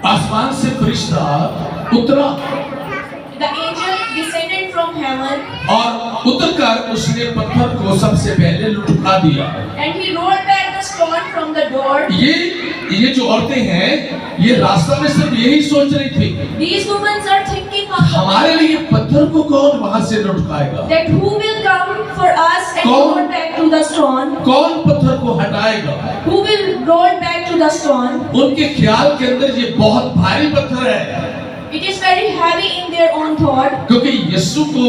आसमान से फरिश्ता उतरा The angel descended from heaven और उतरकर उसने पत्थर को सबसे पहले लुढ़का दिया। and he rolled back the stone from the door. ये जो औरतें हैं, ये रास्ता में सिर्फ यही सोच रही थी, These women are thinking of हमारे लिए पत्थर को कौन वहां से लुढ़काएगा, that who will come for us and कौन? roll back to the stone? कौन पत्थर को हटाएगा। Who will roll back to the stone? उनके ख्याल के अंदर ये बहुत भारी पत्थर है, It is very heavy in their own thought. क्योंकि यीशु को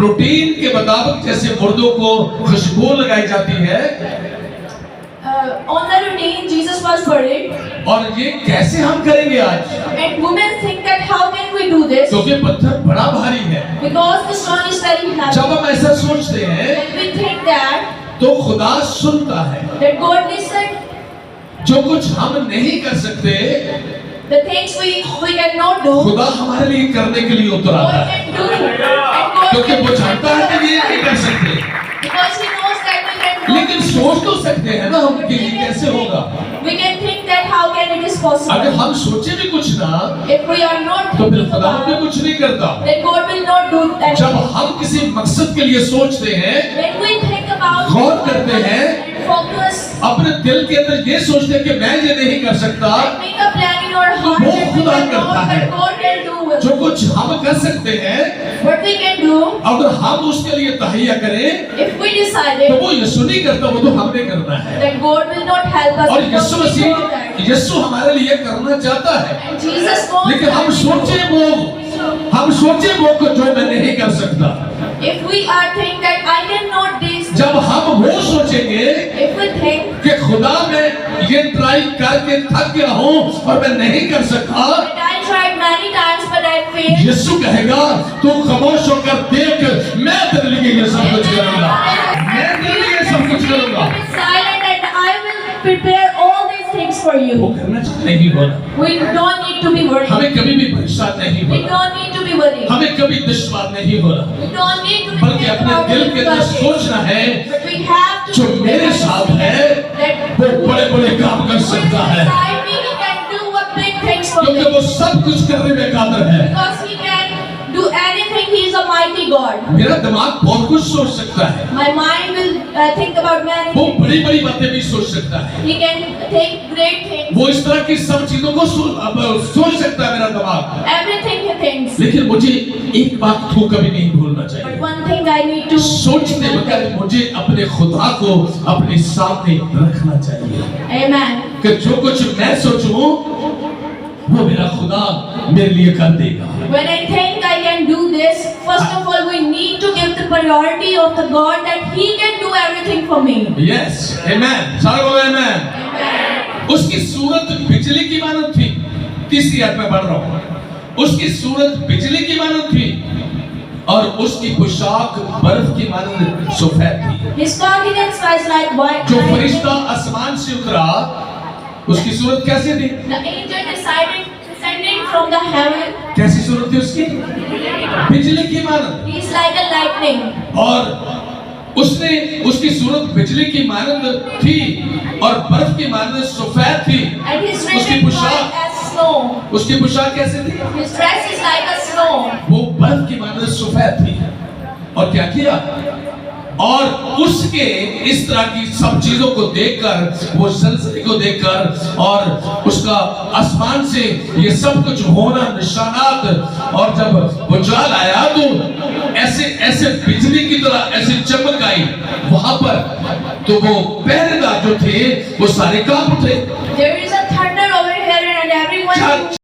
रूटीन के मुताबिक जैसे मुर्दों को खुशबू लगाई जाती है, On the routine, Jesus was buried, और ये कैसे हम करेंगे आज, and women think that how can we do this? क्योंकि पत्थर बड़ा भारी है। Because the stone is very heavy. जब हम ऐसा सोचते हैं When we think that तो खुदा सुनता है। God listened, जो कुछ हम नहीं कर सकते, the things we cannot do, खुदा हमारे लिए करने के लिए उतरा God है, can do, and God क्योंकि can वो जानता है कि ये नहीं कर सकते, because He knows that we can do. लेकिन सोच तो सकते हैं ना हम कि ये कैसे होगा। We can think that how can it is possible. अगर हम सोचे भी कुछ ना, If we are not तो फिर thinking खुदा भी about, कुछ नहीं करता। then God will not do that. जब हम किसी मकसद के लिए सोचते हैं, When we think about गौर करते हैं, and focus अपने दिल के अंदर ये सोचते हैं कि मैं ये नहीं कर सकता, and make a plan in our heart वो that we खुदा can know करता है। that God can do it. जो कुछ हम कर सकते हैं, What we can do, अगर हम उसके लिए तहैया करें, if we तो decided वो यीशु नहीं करता, वो तो हमने करना है। that God will not help us, और because Yeshu we know Masih, that. यीशु हमारे लिए करना चाहता है, And Jesus knows लेकिन हम that. सोचे वो को जो मैं नहीं कर सकता। If we are think that I cannot this, जब हम वो सोचेंगे if we think कि खुदा मैं ये ट्राई करके थक गया हूँ और मैं नहीं कर सका, that I tried many times but I failed, यीशु कहेगा तू खामोश होकर देख, मैं तेरे लिए ये सब कुछ करूंगा, मैं तेरे लिए ये सब कुछ करूंगा। be silent and I will prepare all these things for वो you. करना नहीं होना, We don't need to be worried. हमें कभी भी परेशान नहीं We होना, don't need to be worried. हमें कभी दुश्वार नहीं होना, We don't need to be बल्कि think अपने about दिल it, के अंदर but सोचना है we have to जो मेरे साथ है that वो बड़े बड़े काम कर सकता है, beside me he can do a big things for क्योंकि me. वो सब कुछ करने में काबिल है। Because he can do anything, he is a mighty God. मेरा दिमाग बहुत कुछ सोच सकता है, My mind will think about many वो things. बड़ी बड़ी बातें भी सोच सकता है, He can think great things. वो इस तरह की सब चीजों को सोच सकता है मेरा दिमाग। Everything he thinks. लेकिन मुझे एक बात को कभी नहीं भूलना But चाहिए, one thing I need to सोचते वक्त मुझे अपने खुदा को अपने सामने रखना चाहिए Amen. कि जो कुछ मैं सोचूं वो मेरा खुदा मेरे लिए कर देगा। When I think I can do this, first of all we need to give the priority of the God that he can do everything for me. Yes, amen, सारे बोलो आमेन। Amen. उसकी सूरत बिजली की मानद थी, तीसरी आयत में पढ़ रहा हूं, उसकी सूरत बिजली की मानद थी और उसकी पोशाक बर्फ की मानद सफेद थी। His countenance was like white. जो फरिश्ता आसमान से उतरा उसकी सूरत कैसी थी? The angel descending from the heaven. कैसी सूरत थी उसकी? बिजली की मानद। He is like a lightning. और उसकी सूरत बिजली की मानद थी और बर्फ की मानद सफेद थी। And his उसकी dress is पोशाक white as snow. उसकी पोशाक कैसे थी? His dress is like a snow. वो बर्फ की मानद सफेद थी। और क्या किया? और उसके इस तरह की सब चीजों को देखकर, वो ज़लज़ले को देखकर और उसका आसमान से ये सब कुछ होना निशानात, और जब भूचाल आया तो ऐसे ऐसे बिजली की तरह ऐसे चमक आई वहां पर, तो वो पहरेदार जो थे वो सारे कांप उठे। There is a thunder over here and everyone